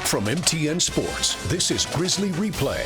From MTN Sports, this is Grizzly Replay.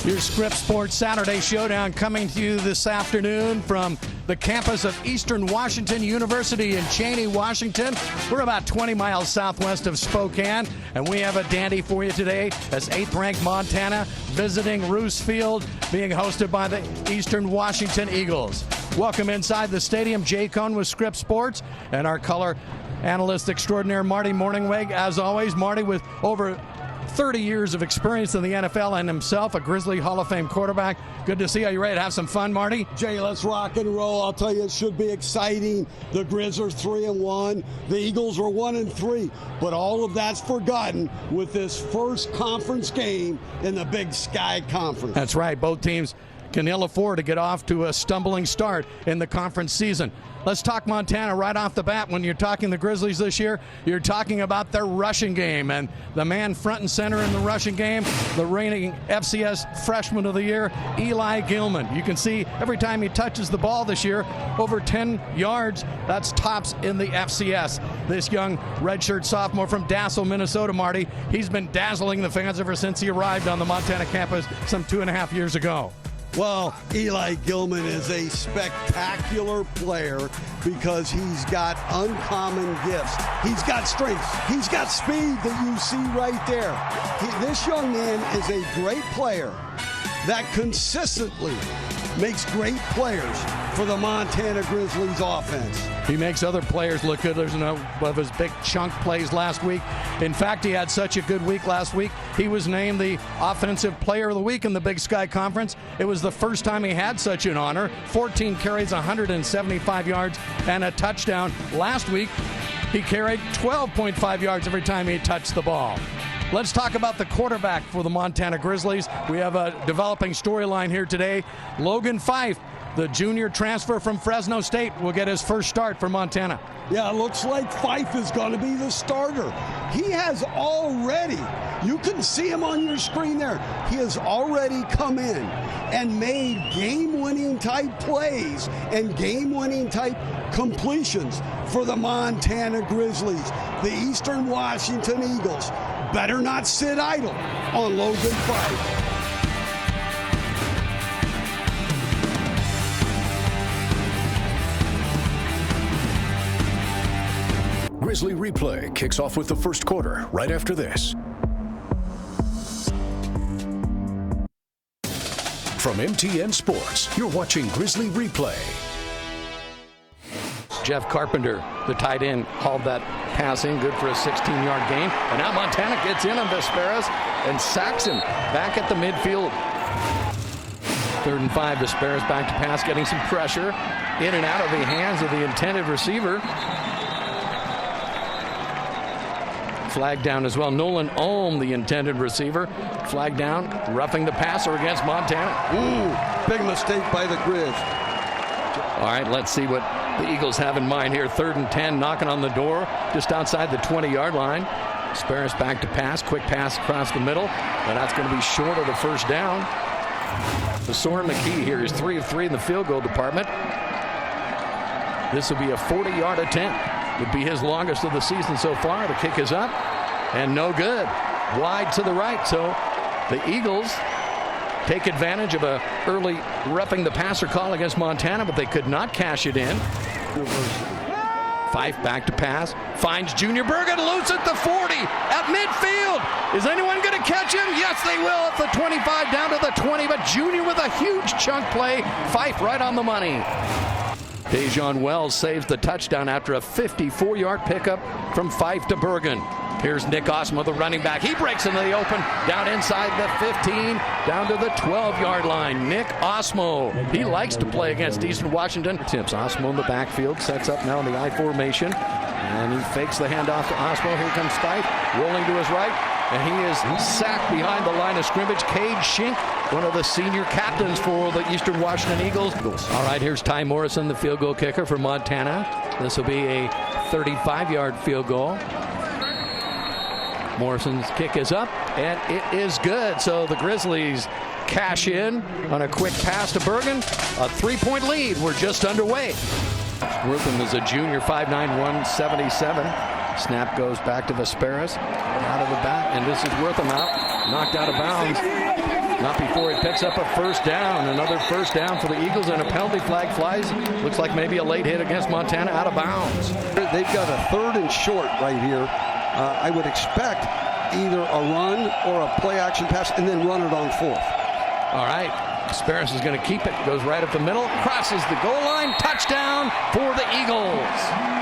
Your Scripps Sports Saturday Showdown coming to you this afternoon from the campus of Eastern Washington University in Cheney, Washington. We're about 20 miles southwest of Spokane, and we have a dandy for you today as 8th-ranked Montana visiting Roos Field, being hosted by the Eastern Washington Eagles. Welcome inside the stadium, Jay Cohn with Scripps Sports, and our color analyst extraordinaire, Marty Morningweg. As always, Marty with over 30 years of experience in the NFL and himself a Grizzly Hall of Fame quarterback. Good to see you. Are you ready to have some fun, Marty? Jay, let's rock and roll. I'll tell you, it should be exciting. The Grizz are 3-1. The Eagles are 1-3. But all of that's forgotten with this first conference game in the Big Sky Conference. That's right. Both teams can ill afford to get off to a stumbling start in the conference season. Let's talk Montana right off the bat. When you're talking the Grizzlies this year, you're talking about their rushing game. And the man front and center in the rushing game, the reigning FCS Freshman of the Year, Eli Gilman. You can see every time he touches the ball this year, over 10 yards, that's tops in the FCS. This young redshirt sophomore from Dassel, Minnesota, Marty, he's been dazzling the fans ever since he arrived on the Montana campus some 2.5 years ago. Well, Eli Gilman is a spectacular player because he's got uncommon gifts. He's got strength. He's got speed that you see right there. This young man is a great player that consistently makes great players for the Montana Grizzlies offense. He makes other players look good. There's one of his big chunk plays last week. In fact, he had such a good week last week. He was named the Offensive Player of the Week in the Big Sky Conference. It was the first time he had such an honor. 14 carries, 175 yards, and a touchdown. Last week, he carried 12.5 yards every time he touched the ball. Let's talk about the quarterback for the Montana Grizzlies. We have a developing storyline here today. Logan Fife, the junior transfer from Fresno State, will get his first start for Montana. Yeah, it looks like Fife is going to be the starter. He has already, you can see him on your screen there, he has already come in and made game-winning type plays and game-winning type completions for the Montana Grizzlies. The Eastern Washington Eagles better not sit idle on Logan Fife. Grizzly Replay kicks off with the first quarter right after this. From MTN Sports, you're watching Grizzly Replay. Jeff Carpenter, the tight end, hauled that pass in, good for a 16-yard gain. And now Montana gets in on Vesperas and sacks him back at the midfield. 3rd and 5, Vesperas back to pass, getting some pressure in and out of the hands of the intended receiver. Flag down as well. Nolan Ohm, the intended receiver, flag down, roughing the passer against Montana. Ooh, big mistake by the Grizz. All right, let's see what the Eagles have in mind here. 3rd and 10, knocking on the door, just outside the 20-yard line. Vesperas back to pass, quick pass across the middle, and that's going to be short of the first down. Soren McKee here is 3 of 3 in the field goal department. This will be a 40-yard attempt. Would be his longest of the season so far. The kick is up and no good. Wide to the right. So the Eagles take advantage of a early roughing the passer call against Montana, but they could not cash it in. Fife back to pass. Finds Junior Bergen loose at the 40 at midfield. Is anyone going to catch him? Yes, they will at the 25 down to the 20, but Junior with a huge chunk play. Fife right on the money. Dejon Wells saves the touchdown after a 54-yard pickup from Fife to Bergen. Here's Nick Osmo, the running back. He breaks into the open, down inside the 15, down to the 12-yard line. Nick Osmo, he likes to play against Eastern Washington. Tips Osmo in the backfield, sets up now in the I formation, and he fakes the handoff to Osmo. Here comes Fife, rolling to his right, and he is sacked behind the line of scrimmage. Cade Schink, one of the senior captains for the Eastern Washington Eagles. All right, here's Ty Morrison, the field goal kicker for Montana. This will be a 35-yard field goal. Morrison's kick is up, and it is good. So the Grizzlies cash in on a quick pass to Bergen. A 3-point lead. We're just underway. Wortham is a junior, 5'9", 177. Snap goes back to Vesperis. Out of the bat, and this is Wortham out. Knocked out of bounds. Not before he picks up a first down. Another first down for the Eagles, and a penalty flag flies. Looks like maybe a late hit against Montana, out of bounds. They've got a 3rd and short right here. I would expect either a run or a play action pass and then run it on 4th. All right. Vesperis is going to keep it. Goes right up the middle. Crosses the goal line. Touchdown for the Eagles.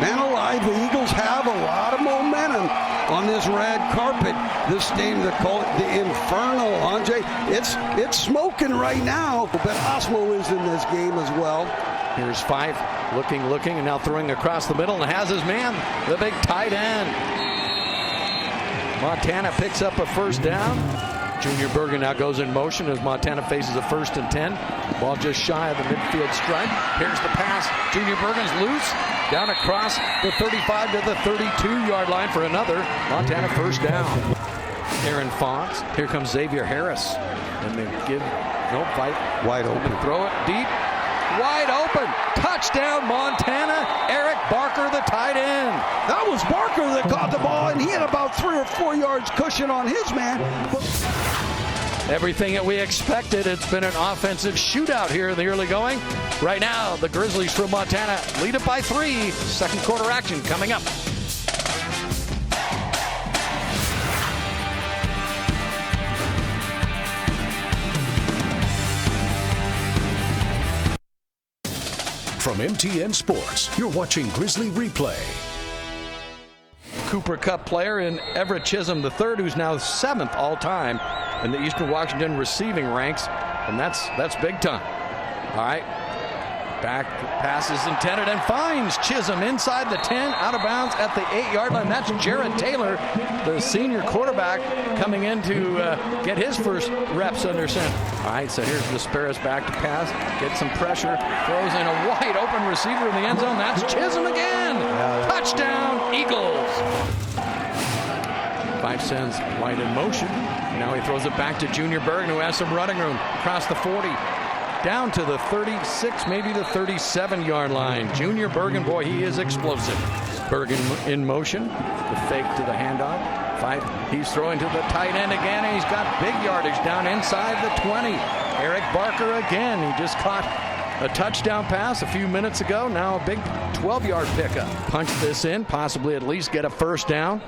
Man alive, the Eagles have a lot of momentum on this red carpet. This stadium, they call it the Inferno, Andre. It's smoking right now. But Osmo is in this game as well. Here's Fife looking, and now throwing across the middle, and has his man, the big tight end. Montana picks up a first down. Junior Bergen now goes in motion as Montana faces a 1st and 10. Ball just shy of the midfield stripe. Here's the pass. Junior Bergen's loose. Down across the 35 to the 32-yard line for another Montana first down. Aaron Fox. Here comes Xavier Harris. And they give Fife. Wide open. Throw it deep. Wide open. Touchdown Montana. Eric Barker, the tight end. That was Barker that caught the ball, and he had about 3 or 4 yards cushion on his man. Everything that we expected. It's been an offensive shootout here in the early going. Right now, the Grizzlies from Montana lead it by 3. Second quarter action coming up. From MTN Sports, you're watching Grizzly Replay. Cooper Cup player in Everett Chisholm III, who's now 7th all-time in the Eastern Washington receiving ranks, and that's big time. All right, back pass is intended and finds Chisholm inside the 10, out of bounds at the 8-yard line. That's Jared Taylor, the senior quarterback, coming in to get his first reps under center. All right, so here's Vesperis back to pass, get some pressure, throws in a wide open receiver in the end zone. That's Chisholm again. Touchdown, Eagles. Fife sends White in motion. Now he throws it back to Junior Bergen, who has some running room. Across the 40, down to the 36, maybe the 37-yard line. Junior Bergen, boy, he is explosive. Bergen in motion. The fake to the handoff. Fife, he's throwing to the tight end again, and he's got big yardage down inside the 20. Eric Barker again. He just caught a touchdown pass a few minutes ago. Now a big 12-yard pickup. Punch this in, possibly at least get a first down.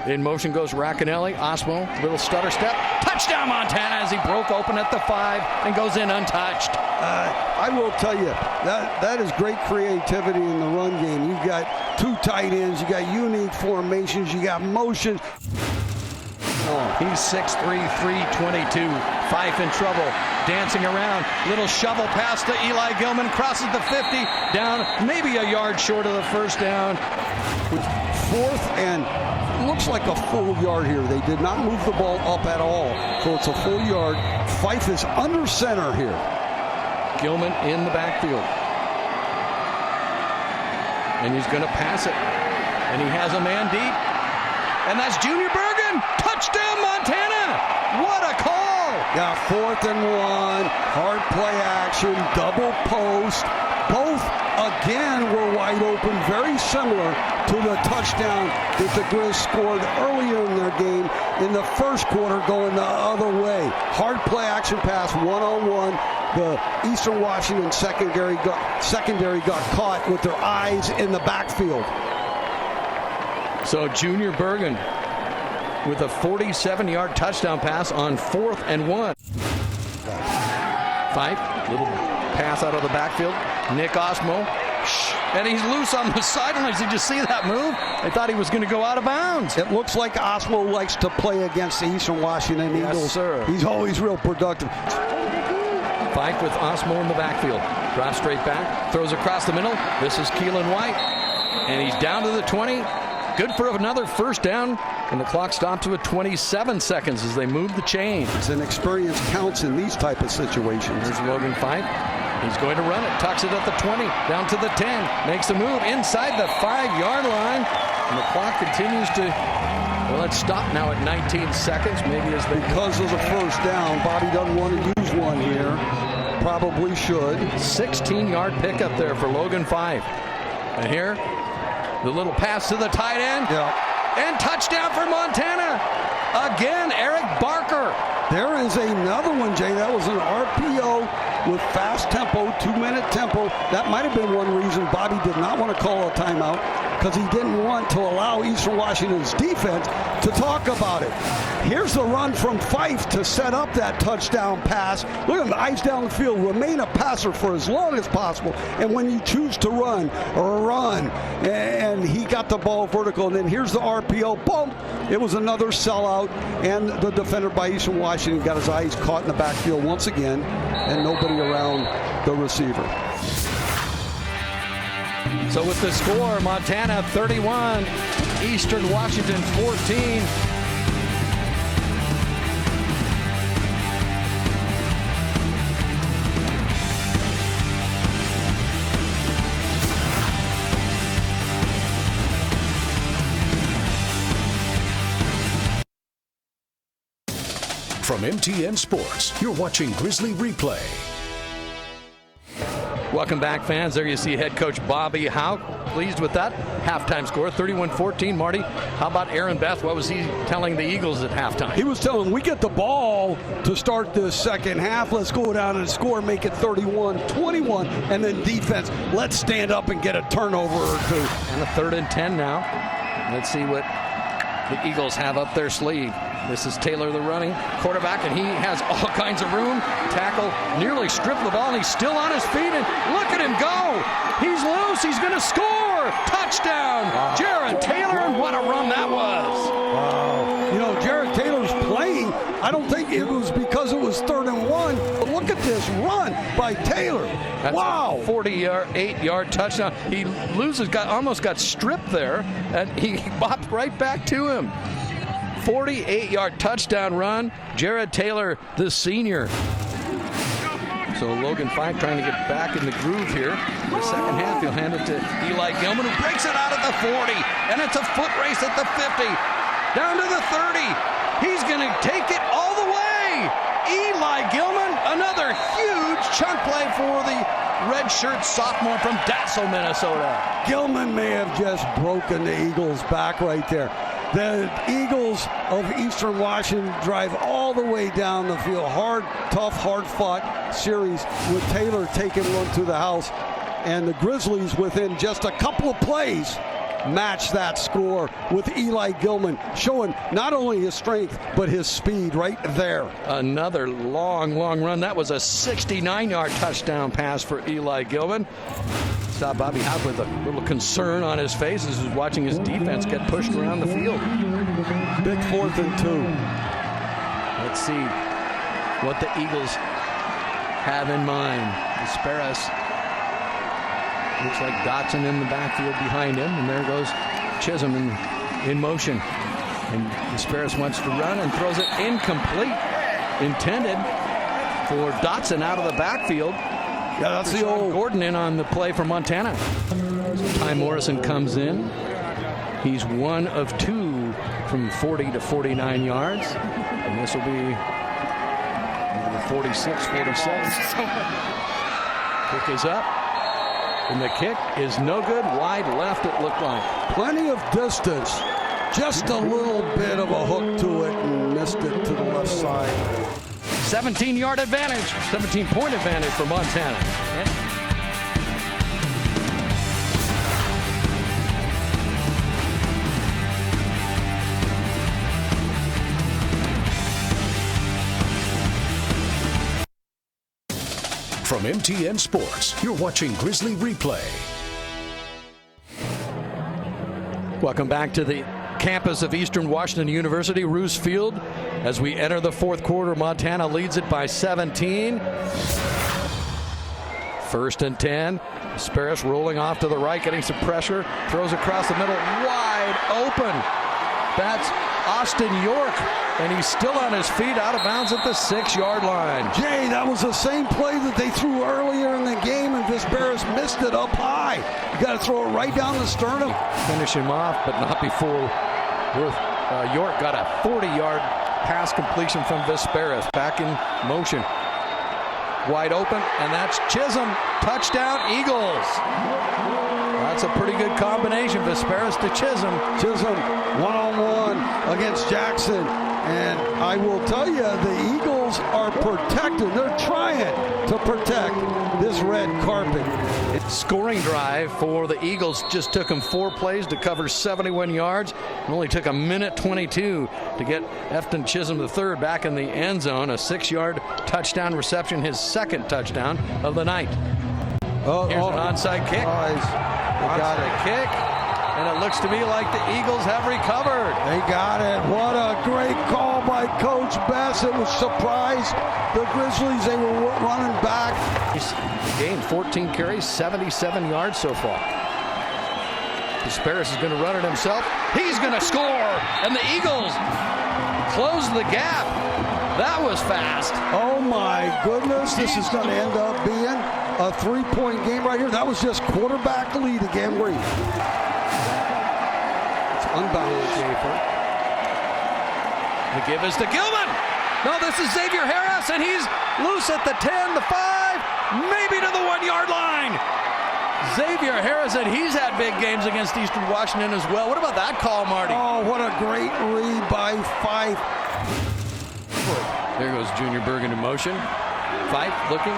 In motion goes Racanelli. Osmo, little stutter step. Touchdown Montana as he broke open at the 5 and goes in untouched. I will tell you, that is great creativity in the run game. You've got 2 tight ends, you got unique formations, you got motion. He's 6'3", 322. Fife in trouble, dancing around. Little shovel pass to Eli Gilman, crosses the 50, down maybe a yard short of the first down. 4th and looks like a full yard here. They did not move the ball up at all, so it's a full yard. Fife is under center here. Gilman in the backfield, and he's going to pass it, and he has a man deep, and that's Junior Bergen. Touchdown Montana. What a call. Yeah, 4th and 1, hard play action, double post. Both again were wide open, very similar to the touchdown that the Grizz scored earlier in their game in the first quarter, going the other way. Hard play action pass, 1-on-1. The Eastern Washington secondary got caught with their eyes in the backfield. So Junior Bergen with a 47-yard touchdown pass on 4th and 1. Fife, little pass out of the backfield. Nick Osmo, and he's loose on the sidelines. Did you see that move? I thought he was going to go out of bounds. It looks like Osmo likes to play against the Eastern Washington Eagles. Yes, sir. He's always real productive. Fife with Osmo in the backfield. Drops straight back, throws across the middle. This is Keelan White, and he's down to the 20. Good for another first down, and the clock stopped to 27 seconds as they move the chains. And experience counts in these type of situations. Here's Logan Fife. He's going to run it, tucks it at the 20, down to the 10, makes a move inside the 5-yard line, and the clock continues to, well, it's stopped now at 19 seconds, maybe as they... Because of the first down, Bobby doesn't want to use one here. Probably should. 16-yard pickup there for Logan Fife. And here, The little pass to the tight end. And touchdown for Montana. Again, Eric Barker. There is another one, Jay. That was an RPO with fast tempo, 2-minute tempo. That might have been one reason Bobby did not want to call a timeout, because he didn't want to allow Eastern Washington's defense to talk about it. Here's the run from Fife to set up that touchdown pass. Look at him, eyes down the field, remain a passer for as long as possible. And when you choose to run, and he got the ball vertical, and then here's the RPO, boom, it was another sellout, and the defender by Eastern Washington got his eyes caught in the backfield once again, and nobody around the receiver. So with the score, Montana 31, Eastern Washington 14. From MTN Sports, you're watching Grizzly Replay. Welcome back, fans. There you see head coach Bobby Howe. Pleased with that halftime score, 31-14. Marty, how about Aaron Beth? What was he telling the Eagles at halftime? He was telling them, we get the ball to start this second half. Let's go down and score, make it 31-21. And then defense, let's stand up and get a turnover or two. And a 3rd and 10 now. Let's see what the Eagles have up their sleeve. This is Taylor, the running quarterback, and he has all kinds of room. Tackle, nearly stripped the ball, and he's still on his feet, and look at him go. He's loose, he's going to score. Touchdown, Jared Taylor, and what a run that was. Wow. You know, Jared Taylor's playing. I don't think it was because it was 3rd and 1, but look at this run by Taylor. That's wow. A 48-yard touchdown. He almost got stripped there, and he bopped right back to him. 48-yard touchdown run. Jared Taylor, the senior. So Logan Fife trying to get back in the groove here. In the second half, he'll hand it to Eli Gilman, who breaks it out at the 40. And it's a foot race at the 50. Down to the 30. He's going to take it all the way. Eli Gilman, another huge chunk play for the redshirt sophomore from Dassel, Minnesota. Gilman may have just broken the Eagles' back right there. The Eagles of Eastern Washington drive all the way down the field. Hard, tough, hard-fought series with Taylor taking one to the house. And the Grizzlies, within just a couple of plays, match that score with Eli Gilman showing not only his strength, but his speed right there. Another long run. That was a 69-yard touchdown pass for Eli Gilman. Saw Bobby Howe with a little concern on his face as he's watching his defense get pushed around the field. Big 4th and 2. Let's see what the Eagles have in mind. Asperas. Looks like Dotson in the backfield behind him, and there goes Chisholm in motion. And Asperas wants to run and throws it incomplete. Intended for Dotson out of the backfield. Yeah, that's the old Gordon in on the play for Montana. Ty Morrison comes in. He's 1 of 2 from 40 to 49 yards. And this will be 46, 47. Kick is up. And the kick is no good. Wide left, it looked like. Plenty of distance. Just a little bit of a hook to it and missed it to the left side. 17-yard advantage, 17-point advantage for Montana. From MTN Sports, you're watching Grizzly Replay. Welcome back to the campus of Eastern Washington University, Roos Field. As we enter the 4th quarter, Montana leads it by 17. 1st and 10. Asperas rolling off to the right, getting some pressure. Throws across the middle, wide open. That's Austin York, and he's still on his feet, out of bounds at the 6-yard line. Jay, that was the same play that they threw earlier in the game, and Asperas missed it up high. You got to throw it right down the sternum. Finish him off, but not before York got a 40-yard pass completion from Asperas. Back in motion. wide open, and that's Chisholm. Touchdown, Eagles. That's a pretty good combination, Vesperis to Chisholm. Chisholm one-on-one against Jackson. And I will tell you, the Eagles are protected. They're trying to protect this red carpet. Scoring drive for the Eagles just took them 4 plays to cover 71 yards. It only took a minute 22 to get Efton Chisholm III back in the end zone. A 6-yard touchdown reception, his second touchdown of the night. Here's an onside kick. Onside kick. And it looks to me like the Eagles have recovered. They got it. What a great call by Coach Bess. It was surprise. The Grizzlies, they were running back. He's gained 14 carries, 77 yards so far. Vesperis is going to run it himself. He's going to score. And the Eagles close the gap. That was fast. Oh my goodness. This is going to end up being a 3-point game right here. That was just quarterback lead again. Unbalanced. The give is to Gilman. No, this is Xavier Harris, and he's loose at the 10, the 5, maybe to the 1-yard line. Xavier Harris, and he's had big games against Eastern Washington as well. What about that call, Marty? Oh, what a great read by Fife. There goes Junior Bergen in motion. Fife looking.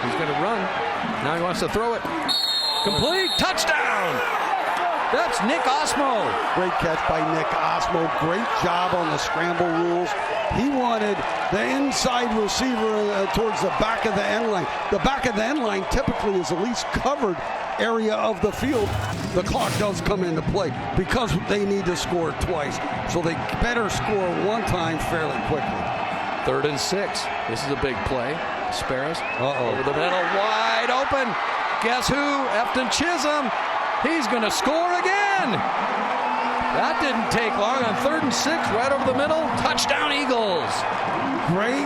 He's going to run. Now he wants to throw it. Complete. Touchdown. That's Nick Osmo. Great catch by Nick Osmo. Great job on the scramble rules. He wanted the inside receiver towards the back of the end line. The back of the end line typically is the least covered area of the field. The clock does come into play because they need to score twice. So they better score one time fairly quickly. 3rd and 6. This is a big play. Vesperis over the middle, wide open. Guess who? Efton Chisholm. He's going to score again. That didn't take long on 3rd and 6, right over the middle. Touchdown, Eagles. Great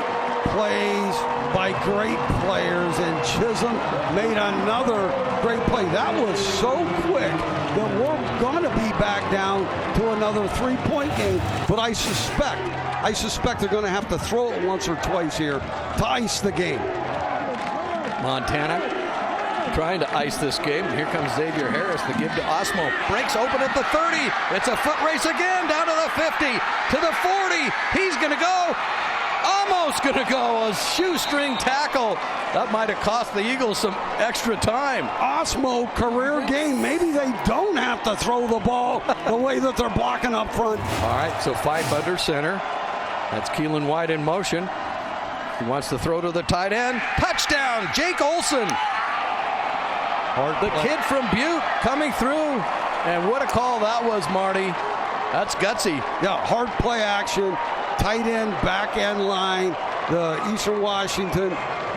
plays by great players, and Chisholm made another great play. That was so quick that we're going to be back down to another 3-point game. But I suspect they're going to have to throw it once or twice here to ice the game. Montana trying to ice this game. Here comes Xavier Harris. The give to Osmo. Breaks open at the 30. It's a foot race again. Down to the 50. To the 40. He's going to go. Almost going to go. A shoestring tackle. That might have cost the Eagles some extra time. Osmo, career game. Maybe they don't have to throw the ball the way that they're blocking up front. All right, so Fife under center. That's Keelan White in motion. He wants to throw to the tight end. Touchdown, Jake Olson. The kid from Butte coming through. And what a call that was, Marty. That's gutsy. Yeah, hard play action. Tight end, back end line. The Eastern Washington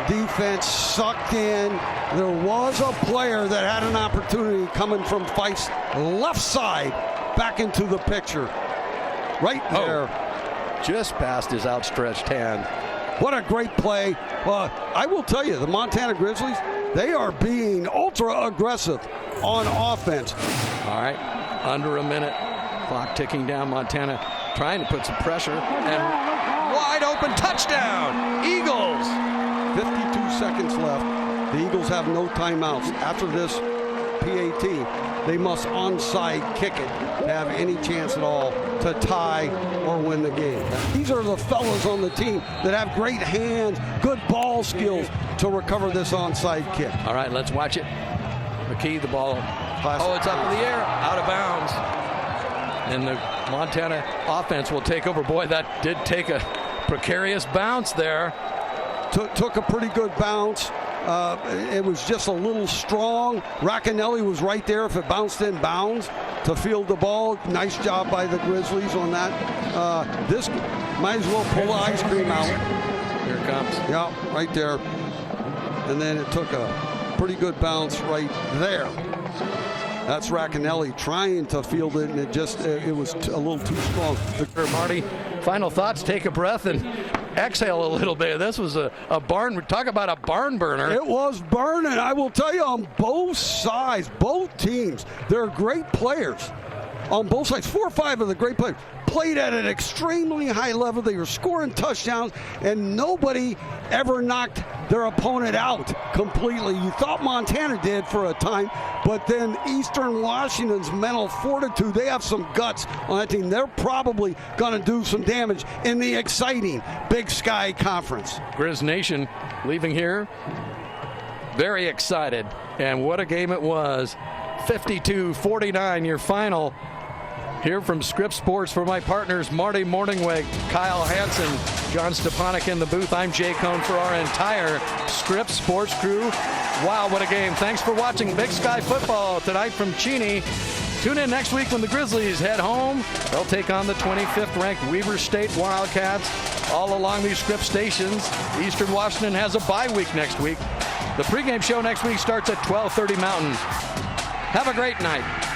defense sucked in. There was a player that had an opportunity coming from Fife's left side back into the picture. Right there. Just past his outstretched hand. What a great play. Well, I will tell you, the Montana Grizzlies, they are being ultra aggressive on offense. All right, under a minute. Clock ticking down. Montana trying to put some pressure. And wide open touchdown. Eagles. 52 seconds left. The Eagles have no timeouts. After this PAT, they must onside kick it to have any chance at all to tie or win the game. These are the fellas on the team that have great hands, good ball skills to recover this onside kick. All right, let's watch it. McKee, the ball. Oh, it's up in the air, out of bounds. And the Montana offense will take over. Boy, that did take a precarious bounce there. Took a pretty good bounce. It was just a little strong. Racanelli was right there if it bounced in bounds to field the ball. Nice job by the Grizzlies on that. This might as well pull the ice cream out. Here it comes. Yeah, right there. And then it took a pretty good bounce right there. That's Racanelli trying to field it, and it was a little too strong. Marty, final thoughts, take a breath and exhale a little bit. This was a barn, talk about a barn burner. It was burning, I will tell you, on both sides, both teams. They're great players. on both sides. 4 or 5 of the great players played at an extremely high level. They were scoring touchdowns, and nobody ever knocked their opponent out completely. You thought Montana did for a time, but then Eastern Washington's mental fortitude, they have some guts on that team. They're probably going to do some damage in the exciting Big Sky Conference. Grizz Nation leaving here very excited, and what a game it was. 52-49 your final. Here from Scripps Sports for my partners Marty Morningweg, Kyle Hansen, John Stepanek in the booth. I'm Jay Cohn for our entire Scripps Sports crew. Wow, what a game. Thanks for watching Big Sky Football tonight from Cheney. Tune in next week when the Grizzlies head home. They'll take on the 25th ranked Weber State Wildcats all along these Scripps stations. Eastern Washington has a bye week next week. The pregame show next week starts at 12:30 Mountain. Have a great night.